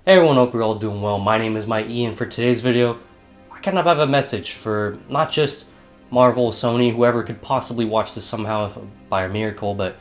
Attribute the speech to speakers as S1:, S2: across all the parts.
S1: Hey everyone, hope you're all doing well. My name is Ian. For today's video, I kind of have a message for not just Marvel, Sony, whoever could possibly watch this somehow by a miracle, but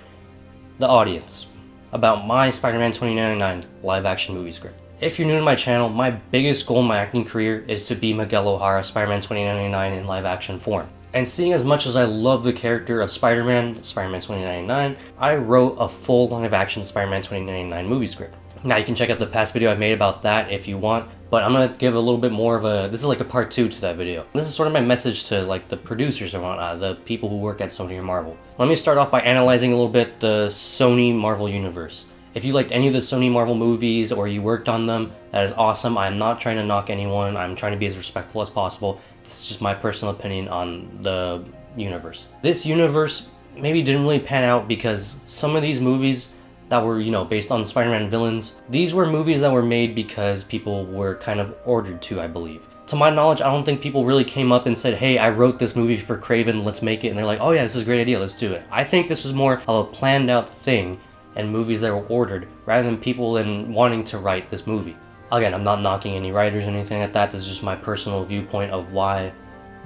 S1: the audience, about my Spider-Man 2099 live-action movie script. If you're new to my channel, my biggest goal in my acting career is to be Miguel O'Hara, Spider-Man 2099 in live-action form. And seeing as much as I love the character of Spider-Man 2099, I wrote a full live-action Spider-Man 2099 movie script. Now you can check out the past video I made about that if you want, but I'm gonna give a little bit more of a, this is like a part 2 to that video. This is sort of my message to like the producers and whatnot, the people who work at Sony or Marvel. Let me start off by analyzing a little bit the Sony Marvel universe. If you liked any of the Sony Marvel movies or you worked on them, that is awesome. I'm not trying to knock anyone, I'm trying to be as respectful as possible. This is just my personal opinion on the universe. This universe maybe didn't really pan out because some of these movies that were, based on Spider-Man villains, these were movies that were made because people were kind of ordered to, I believe. To my knowledge, I don't think people really came up and said, hey, I wrote this movie for Craven, let's make it, and they're like, oh yeah, this is a great idea, let's do it. I think this was more of a planned out thing and movies that were ordered, rather than people wanting to write this movie. Again, I'm not knocking any writers or anything like that, this is just my personal viewpoint of why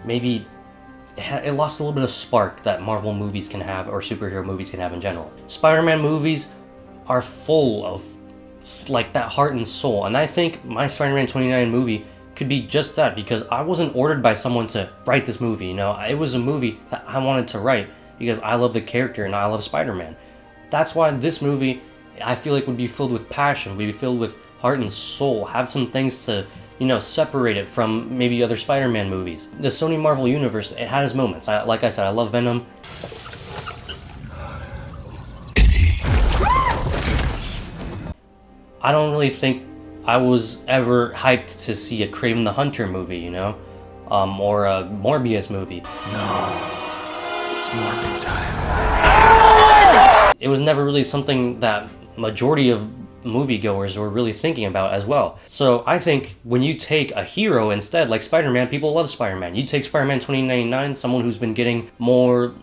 S1: maybe it lost a little bit of spark that Marvel movies can have, or superhero movies can have in general. Spider-Man movies are full of like that heart and soul, and I think my Spider-Man 29 movie could be just that, because I wasn't ordered by someone to write this movie, it was a movie that I wanted to write because I love the character and I love Spider-Man. That's why this movie, I feel like, would be filled with passion, would be filled with heart and soul, have some things to, separate it from maybe other Spider-Man movies. The Sony Marvel universe, it had its moments. Like I said, I love Venom. I don't really think I was ever hyped to see a Craven the Hunter movie, or a Morbius movie.
S2: No, it's Morbid time.
S1: It was never really something that majority of moviegoers were really thinking about as well. So I think when you take a hero instead, like Spider-Man, people love Spider-Man. You take Spider-Man 2099, someone who's been getting more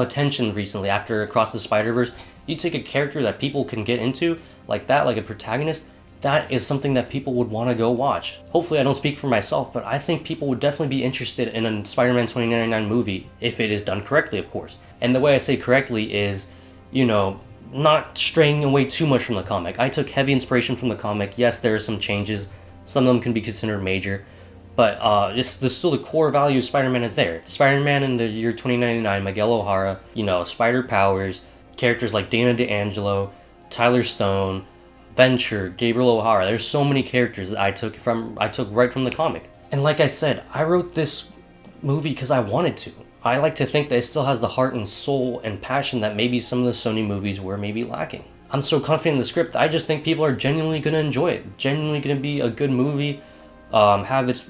S1: attention recently after Across the Spider-Verse. You take a character that people can get into, like that, like a protagonist, that is something that people would want to go watch. Hopefully I don't speak for myself, but I think people would definitely be interested in a Spider-Man 2099 movie if it is done correctly, of course. And the way I say correctly is, not straying away too much from the comic. I took heavy inspiration from the comic. Yes, there are some changes. Some of them can be considered major, but still the core value of Spider-Man is there. Spider-Man in the year 2099, Miguel O'Hara, spider powers, characters like Dana DeAngelo, Tyler Stone, Venture, Gabriel O'Hara. There's so many characters that I took right from the comic. And like I said, I wrote this movie because I wanted to. I like to think that it still has the heart and soul and passion that maybe some of the Sony movies were maybe lacking. I'm so confident in the script, I just think people are genuinely going to enjoy it. Genuinely going to be a good movie, have its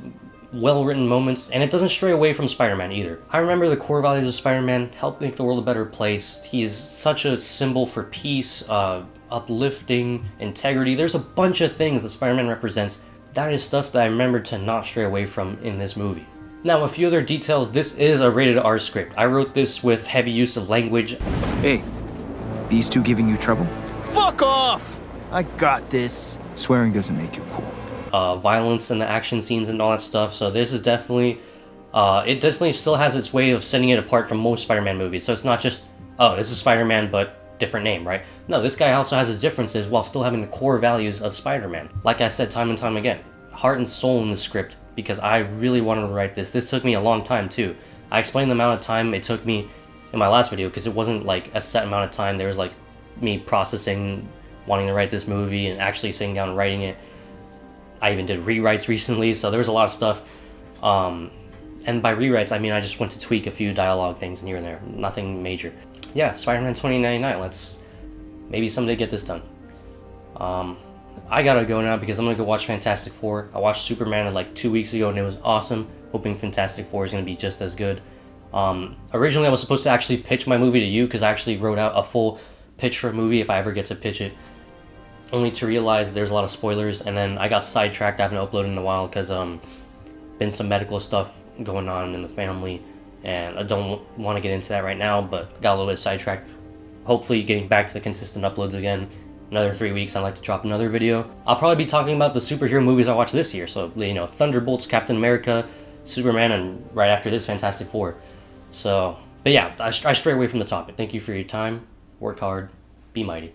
S1: well-written moments, and it doesn't stray away from Spider-Man either. I remember the core values of Spider-Man help make the world a better place. He is such a symbol for peace, uplifting, integrity. There's a bunch of things that Spider-Man represents. That is stuff that I remember to not stray away from in this movie. Now, a few other details. This is a rated R script. I wrote this with heavy use of language.
S2: Hey, these two giving you trouble?
S3: Fuck off!
S2: I got this. Swearing doesn't make you cool.
S1: Violence and the action scenes and all that stuff. So this is definitely, it definitely still has its way of setting it apart from most Spider-Man movies. So it's not just, oh, this is Spider-Man, but different name, right? No, this guy also has his differences while still having the core values of Spider-Man. Like I said time and time again, heart and soul in the script, because I really wanted to write this. This took me a long time too. I explained the amount of time it took me in my last video because it wasn't like a set amount of time. There was like me processing, wanting to write this movie and actually sitting down and writing it. I even did rewrites recently, so there was a lot of stuff. And by rewrites, I mean I just went to tweak a few dialogue things here and there. Nothing major. Yeah, Spider-Man 2099. Let's maybe someday get this done. I gotta go now because I'm gonna go watch Fantastic Four. I watched Superman like 2 weeks ago and it was awesome. Hoping Fantastic Four is gonna be just as good. Originally I was supposed to actually pitch my movie to you because I actually wrote out a full pitch for a movie if I ever get to pitch it. Only to realize there's a lot of spoilers, and then I got sidetracked. I haven't uploaded in a while because been some medical stuff going on in the family, and I don't want to get into that right now, but got a little bit sidetracked. Hopefully getting back to the consistent uploads again another 3 weeks, I'd like to drop another video. I'll probably be talking about the superhero movies I watched this year. So, you know, Thunderbolts, Captain America, Superman, and right after this, Fantastic Four. So, but yeah, I stray away from the topic. Thank you for your time. Work hard. Be mighty.